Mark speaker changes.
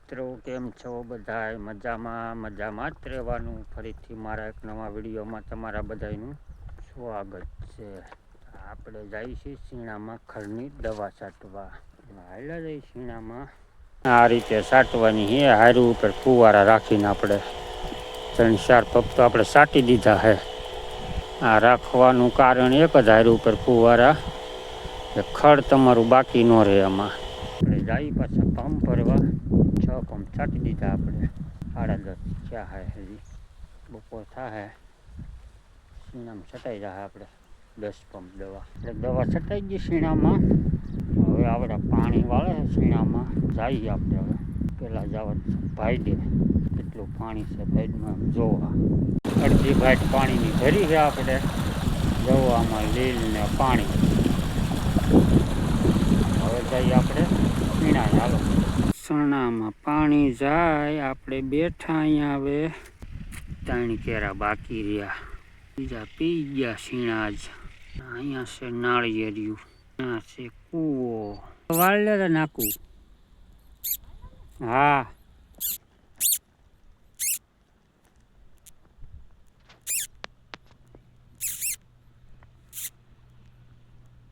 Speaker 1: મિત્રો કેમ છો બધા? મજામાં જ રહેવાનું. ફરીથી મારા એક નવા વિડીયોમાં તમારા બધાનું સ્વાગત છે. આપણે જઈશું શીણામાં ખરની દવા છાંટવા. હાલ્યા જઈ શીણામાં આ રીતે છાંટવાની છે. હારું ઉપર ફુવારા રાખીને આપણે 3-4 પગ તો આપણે છાંટી દીધા છે. આ રાખવાનું કારણ એક જ, હારું ઉપર ફુવારા ખડ તમારું બાકી ન રહે. આમાં આપણે જાય પાછા પંપ ભરવા. 6 પંપ છાંટી દીધા આપણે. 10:30 થયા હે. હજી બપોર થાય શીણામાં છટાઈ જાય આપણે 10 પંપ દવા. એટલે દવા છટાઈ ગઈ શીણામાં. હવે આપણે પાણી વાળે છે શીણામાં. જઈએ આપણે હવે. પહેલાં જવા ભાઈ દે કેટલું પાણી છે ભાઈમાં જોવા. અડધી ભાઈ પાણીની ભરી છે આપણે. જોવામાં લીલ ને પાણી. હવે જઈએ આપણે શીણા. હાલો શણામાં પાણી જાય. આપણે બેઠા અહીંયા. હવે 3 કેરા બાકી રહ્યા. બીજા પી ગયા શીણા જ. અહીંયા છે નાળિયેરિયું. અહીંયા છે કૂવો. વાળ લે નાખું. હા